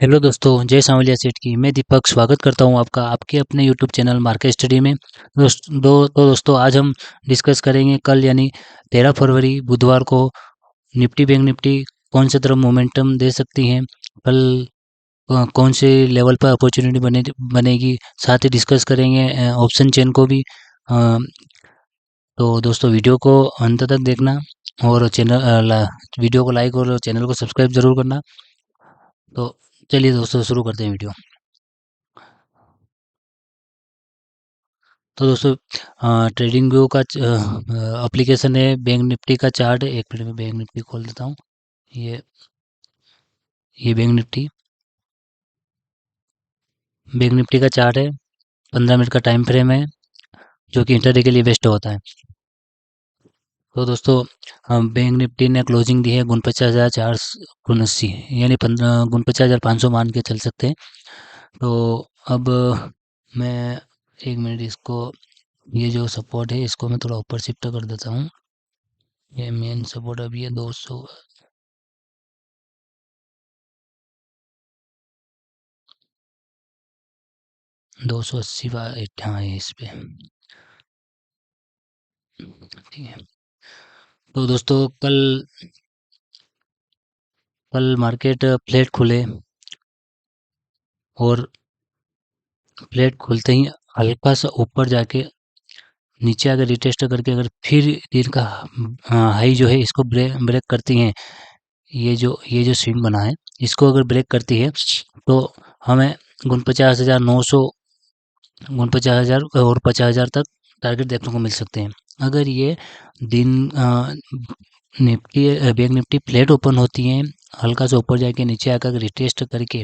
Hello दोस्तों, जय सांवलिया सेठ की मैं दीपक स्वागत करता हूं आपका आपके अपने यूट्यूब चैनल मार्केट स्टडी में। दोस्तों आज हम डिस्कस करेंगे कल यानी 13 फरवरी बुधवार को निफ्टी बैंक निफ्टी कौन से तरफ मोमेंटम दे सकती हैं। कल कौन से लेवल पर अपॉर्चुनिटी बनेगी। साथ ही डिस्कस करेंगे ऑप्शन चेन को भी। अ, तो दोस्तों वीडियो को अंत तक देखना और वीडियो को लाइक और चैनल को सब्सक्राइब जरूर करना। तो चलिए दोस्तों शुरू करते हैं वीडियो। तो दोस्तों ट्रेडिंग व्यू का एप्लीकेशन है। बैंक निफ्टी का चार्ट है। एक मिनट में बैंक निफ्टी खोल देता हूँ। ये ये बैंक निफ्टी का चार्ट है। 15 मिनट का टाइम फ्रेम है जो कि इंटरडे के लिए बेस्ट होता है। तो दोस्तों बैंक निफ्टी ने क्लोजिंग दी है 49,479 यानी 49,500 मान के चल सकते हैं। तो अब मैं एक मिनट इसको ये जो सपोर्ट है इसको मैं थोड़ा ऊपर शिफ्ट कर देता हूँ। ये मेन सपोर्ट अभी है 200 280 हाँ है इस पे। ठीक है। तो दोस्तों कल मार्केट फ्लैट खुले और फ्लैट खुलते ही हल्का सा ऊपर जाके नीचे अगर रिटेस्ट करके अगर फिर दिन का हाई जो है इसको ब्रेक ब्रेक करती हैं। ये जो स्विंग बना है इसको अगर ब्रेक करती है तो हमें 49,900 49,000 और 50,000 तक टारगेट देखने को मिल सकते हैं। अगर ये दिन Nifty bank Nifty flat open होती हैं हल्का सा ऊपर जाके नीचे आकर रिटेस्ट करके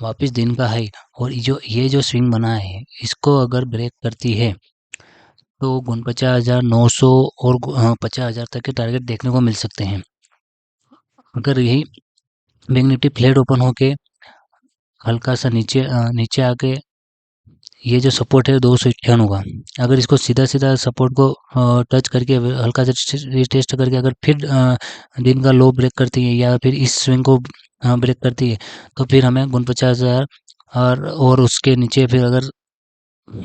वापस दिन का हाई और ये जो स्विंग बना है इसको अगर ब्रेक करती है तो 49,900 और 50,000 तक के टारगेट देखने को मिल सकते हैं। अगर यही बैंक निफ्टी फ्लैट ओपन होके हल्का सा नीचे आके ये जो सपोर्ट है 298 का अगर इसको सीधा सीधा सपोर्ट को टच करके हल्का सा रिटेस्ट करके अगर फिर दिन का लो ब्रेक करती है या फिर इस स्विंग को ब्रेक करती है तो फिर हमें 49,000 और उसके नीचे फिर अगर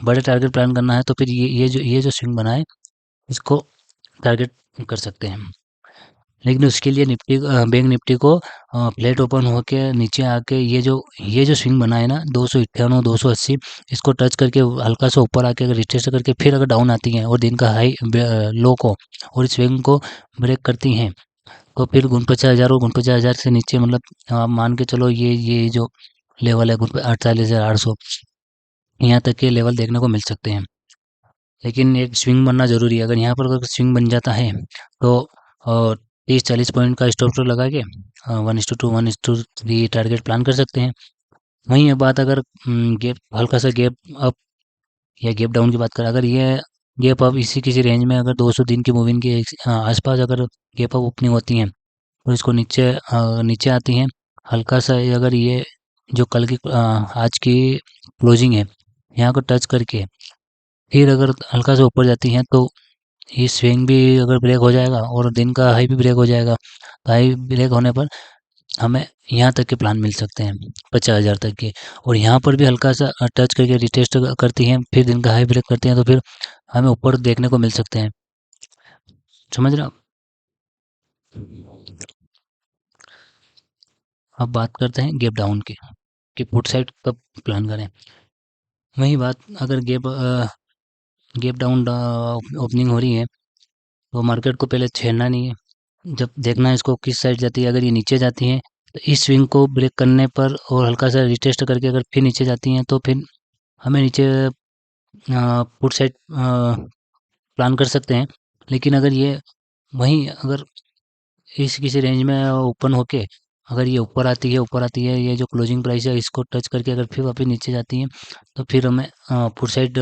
बड़े टारगेट प्लान करना है तो फिर ये जो स्विंग बना है इसको टारगेट कर सकते हैं। लेकिन उसके लिए बैंक निफ्टी को फ्लैट ओपन होके नीचे आके ये जो स्विंग बना है ना 291 280 इसको टच करके हल्का सा ऊपर आके अगर रिट्रेस करके फिर अगर डाउन आती हैं और दिन का हाई लो को और इस स्विंग को ब्रेक करती हैं तो फिर 49,000 और 49,000 से नीचे मतलब आप मान के चलो ये जो लेवल है 48,800 यहाँ तक के लेवल देखने को मिल सकते हैं। लेकिन एक स्विंग बनना ज़रूरी है। अगर यहाँ पर अगर स्विंग बन जाता है तो 30-40 पॉइंट का स्टॉप लॉस लगा के 1:2 1:3 टारगेट प्लान कर सकते हैं। वहीं ये बात अगर गैप हल्का सा गैप अप या गैप डाउन की बात करें अगर ये गैप अप इसी किसी रेंज में अगर 200 दिन की मूविंग के आसपास अगर गैप अप ओपनिंग होती हैं तो इसको नीचे आती हैं हल्का सा अगर ये जो कल की आज की क्लोजिंग है यहाँ को टच करके फिर अगर हल्का सा ऊपर जाती हैं तो ये स्विंग भी अगर ब्रेक हो जाएगा और दिन का हाई भी ब्रेक हो जाएगा तो हाई ब्रेक होने पर हमें यहाँ तक के प्लान मिल सकते हैं 50,000 तक के। और यहाँ पर भी हल्का सा टच करके रिटेस्ट करती हैं फिर दिन का हाई ब्रेक करती हैं तो फिर हमें ऊपर देखने को मिल सकते हैं। समझ रहे हो आप? अब बात करते हैं गैप डाउन की कि पुट साइड कब प्लान करें। वही बात अगर गैप डाउन ओपनिंग हो रही है तो मार्केट को पहले छेड़ना नहीं है। जब देखना है इसको किस साइड जाती है। अगर ये नीचे जाती हैं तो इस स्विंग को ब्रेक करने पर और हल्का सा रिटेस्ट करके अगर फिर नीचे जाती हैं तो फिर हमें नीचे पुट साइड प्लान कर सकते हैं। लेकिन अगर ये वहीं अगर इस किसी रेंज में ओपन होके अगर ये ऊपर आती है ये जो क्लोजिंग प्राइस है इसको टच करके अगर फिर वापस नीचे जाती हैं तो फिर हमें पुट साइड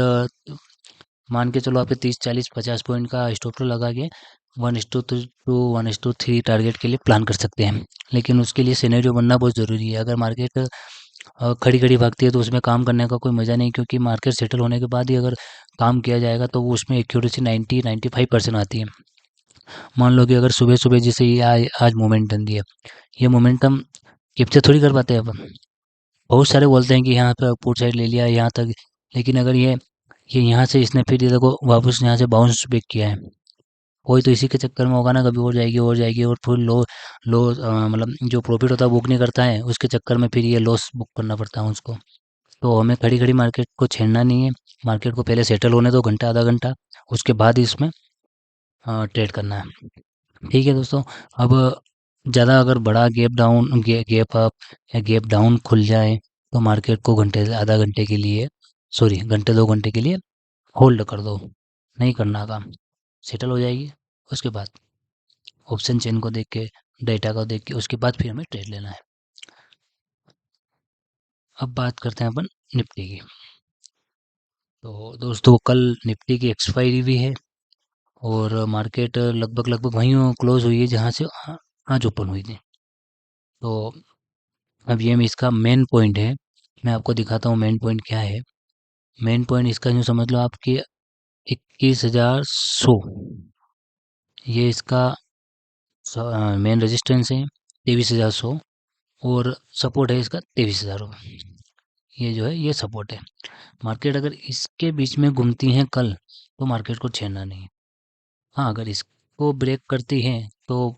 मान के चलो आपके 30 40 50 पॉइंट का स्टॉप लॉस लगा के 1:2 टारगेट के लिए प्लान कर सकते हैं। लेकिन उसके लिए सिनेरियो बनना बहुत ज़रूरी है। अगर मार्केट खड़ी खड़ी भागती है तो उसमें काम करने का कोई मज़ा नहीं क्योंकि मार्केट सेटल होने के बाद ही अगर काम किया जाएगा तो वो उसमें एक्यूरेसी 90-95% आती है। मान लो कि अगर सुबह सुबह जैसे ये आज मोमेंटम दिया ये मोमेंटम कैप्चर थोड़ी कर पाते हैं अपन। बहुत सारे बोलते हैं कि यहाँ पे पुट साइड ले लिया यहाँ तक, लेकिन अगर ये यहाँ से इसने फिर ये देखो वापस यहाँ से बाउंस बैक किया है, वही तो इसी के चक्कर में होगा ना, कभी और जाएगी और फिर लो लो मतलब जो प्रॉफिट होता है बुक नहीं करता है, उसके चक्कर में फिर ये लॉस बुक करना पड़ता है उसको। तो हमें खड़ी खड़ी मार्केट को छेड़ना नहीं है, मार्केट को पहले सेटल होने दो घंटा आधा घंटा, उसके बाद ही इसमें ट्रेड करना है। ठीक है दोस्तों। अब ज़्यादा अगर बड़ा गैप अप या गैप डाउन खुल जाए तो मार्केट को घंटे से आधा घंटे के लिए, सॉरी घंटे 2 घंटे के लिए होल्ड कर दो, नहीं करना काम, सेटल हो जाएगी। उसके बाद ऑप्शन चेन को देख के, डेटा को देख के, उसके बाद फिर हमें ट्रेड लेना है। अब बात करते हैं अपन निफ्टी की। तो दोस्तों कल निफ्टी की एक्सपायरी भी है और मार्केट लगभग लगभग वहीं क्लोज हुई है जहाँ से आज ओपन हुई थी। तो अब ये में इसका मेन पॉइंट है, मैं आपको दिखाता हूँ मेन पॉइंट क्या है। मेन पॉइंट इसका यूँ समझ लो आपकी 21,100, ये इसका मेन रेजिस्टेंस है 23,100, और सपोर्ट है इसका 23,000। ये जो है ये सपोर्ट है। मार्केट अगर इसके बीच में घूमती हैं कल तो मार्केट को छेड़ना नहीं है। हाँ, अगर इसको ब्रेक करती हैं तो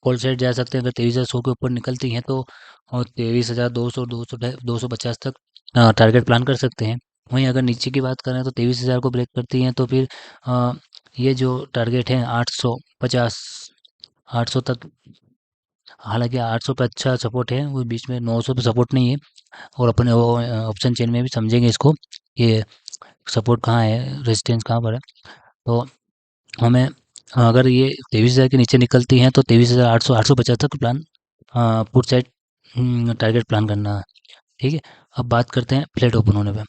कॉल साइड जा सकते हैं, अगर 23,100 के ऊपर निकलती हैं तो, और 23,200 250 तक टारगेट प्लान कर सकते हैं। वहीं अगर नीचे की बात करें तो 23,000 को ब्रेक करती हैं तो फिर ये जो टारगेट है 850, 800 तक, हालांकि 800 पे अच्छा सपोर्ट है, वो बीच में 900 पे सपोर्ट नहीं है। और अपने वो ऑप्शन चेन में भी समझेंगे इसको, ये सपोर्ट कहाँ है, रेजिस्टेंस कहाँ पर है। तो हमें अगर ये 23,000 के नीचे निकलती हैं तो 23,800 850 तक plan put side target plan करना है। ठीक है। अब बात करते हैं फ्लैट ओपन होने पे।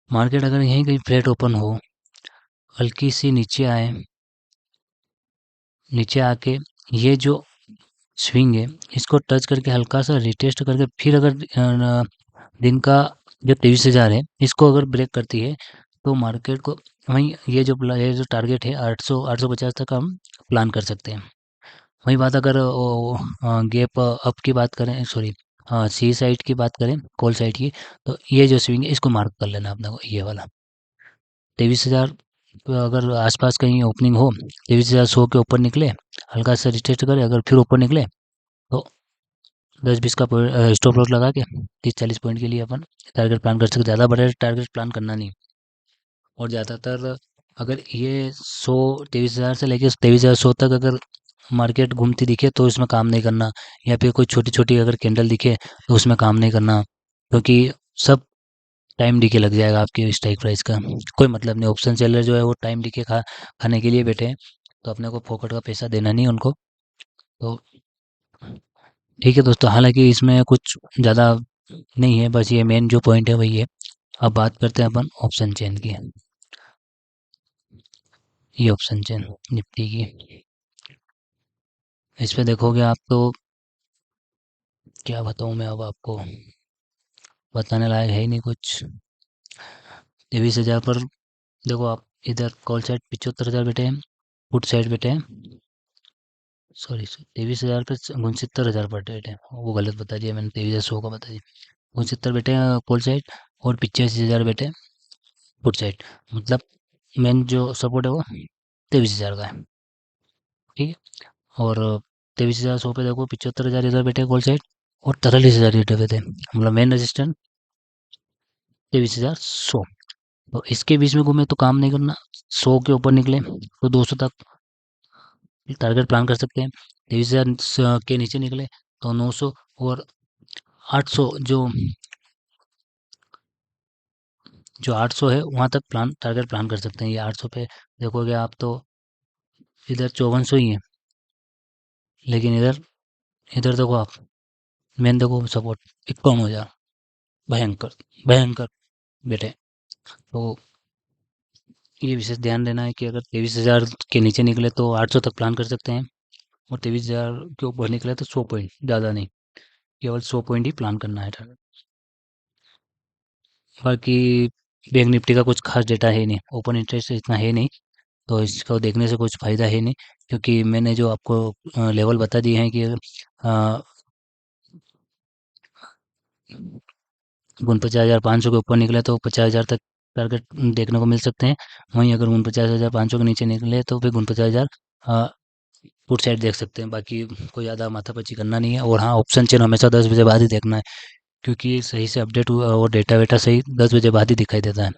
मार्केट अगर यहीं कहीं फ्लैट ओपन हो, हल्की सी नीचे आए, नीचे आके ये जो स्विंग है इसको टच करके हल्का सा रिटेस्ट करके फिर अगर दिन का जो 23,000 है इसको अगर ब्रेक करती है तो मार्केट को वहीं ये जो टारगेट है 800 850 तक हम प्लान कर सकते हैं। वही बात अगर गैप अप की बात करें, सॉरी सी साइड की बात करें, कॉल साइड की, तो ये जो स्विंग है इसको मार्क कर लेना अपने को, ये वाला 23,000 अगर आसपास कहीं ओपनिंग हो, 23,100 के ऊपर निकले, हल्का सा रिटेस्ट करे, अगर फिर ऊपर निकले तो 10-20 का स्टॉप लॉस लगा के 30-40 पॉइंट के लिए अपन टारगेट प्लान कर सकते, ज़्यादा बड़ा टारगेट प्लान करना नहीं। और ज़्यादातर अगर ये 23,000 से लेके 23,100 तक अगर मार्केट घूमती दिखे तो इसमें काम नहीं करना, या फिर कोई छोटी छोटी अगर कैंडल दिखे तो उसमें काम नहीं करना, क्योंकि सब टाइम डीके लग जाएगा आपके स्ट्राइक प्राइस का, कोई मतलब नहीं। ऑप्शन सेलर जो है वो टाइम डीके खाने के लिए बैठे हैं, तो अपने को फोकट का पैसा देना नहीं उनको। तो ठीक है दोस्तों, हालांकि इसमें कुछ ज़्यादा नहीं है, बस ये मेन जो पॉइंट है वही है। अब बात करते हैं अपन ऑप्शन चेन की। ये ऑप्शन चेन निफ्टी की, इस पे देखोगे आप तो क्या बताऊँ मैं अब आपको, बताने लायक है ही नहीं कुछ। 23,000 पर देखो आप, इधर कॉल साइड 75,000 बैठे हैं, पुट साइड बैठे हैं, सॉरी 23,000 पे 69,000 पर बैठे हैं, वो गलत बता दिया मैंने, 23,100 का बता दिया। 69 बैठे हैं कॉल साइड, और 85,000 बैठे हैं पुट साइड, मतलब मेन जो सपोर्ट है वो 23,000 का है। ठीक है। और 23,100 पे देखो 75,000 इधर बैठे कॉल साइड, और 43,000 इधर बैठे, मतलब मेन रजिस्टेंस 23,100। तो इसके बीच में घूमे तो काम नहीं करना, 100 के ऊपर निकले तो 200 तक टारगेट प्लान कर सकते हैं, 23,000 के नीचे निकले तो 900 और 800, जो 800 है वहाँ तक प्लान टारगेट प्लान कर सकते हैं। ये 800 पे देखोगे आप तो इधर 5400 ही है, लेकिन इधर इधर देखो आप, मेन देखो सपोर्ट 51,000, भयंकर भयंकर बेटे। तो ये विशेष ध्यान देना है कि अगर 23,000 के नीचे निकले तो 800 तक प्लान कर सकते हैं, और 23,000 के ऊपर निकले तो 100 पॉइंट, ज़्यादा नहीं, केवल 100 पॉइंट ही प्लान करना है टारगेट। बाकी बैंक निफ्टी का कुछ खास डेटा है नहीं, ओपन इंटरेस्ट इतना है नहीं, तो इसको देखने से कुछ फ़ायदा है नहीं, क्योंकि मैंने जो आपको लेवल बता दिए हैं कि 49,500 के ऊपर निकले तो 50,000 तक टारगेट देखने को मिल सकते हैं। वहीं अगर 49,500 के नीचे निकले तो फिर 49,000 पुट साइड देख सकते हैं। बाकी कोई ज़्यादा माथापच्ची करना नहीं है। और हाँ, ऑप्शन चेन हमेशा 10 बजे बाद ही देखना है, क्योंकि सही से अपडेट हुआ और डेटा वेटा सही 10 बजे बाद ही दिखाई देता है।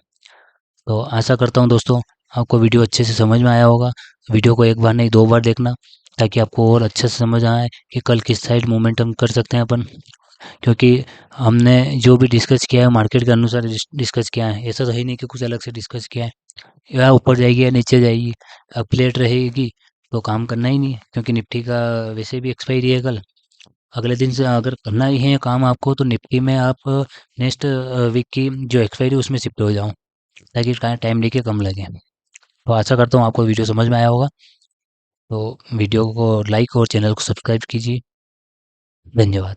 तो आशा करता हूँ दोस्तों आपको वीडियो अच्छे से समझ में आया होगा। वीडियो को एक बार नहीं 2 बार देखना, ताकि आपको और अच्छे से समझ आए कि कल किस साइड मोमेंटम कर सकते हैं अपन। क्योंकि हमने जो भी डिस्कस किया है मार्केट के अनुसार डिस्कस किया है, ऐसा तो है नहीं कि कुछ अलग से डिस्कस किया है। या ऊपर जाएगी या नीचे जाएगी, अब प्लेट रहेगी तो काम करना ही नहीं है, क्योंकि निफ्टी का वैसे भी एक्सपायरी है कल। अगले दिन से अगर करना ही है काम आपको, तो निफ्टी में आप नेक्स्ट वीक की जो एक्सपायरी उसमें शिफ्ट हो जाओ, ताकि टाइम लेके कम लगे। तो आशा करता हूँ आपको वीडियो समझ में आया होगा। तो वीडियो को लाइक और चैनल को सब्सक्राइब कीजिए। धन्यवाद।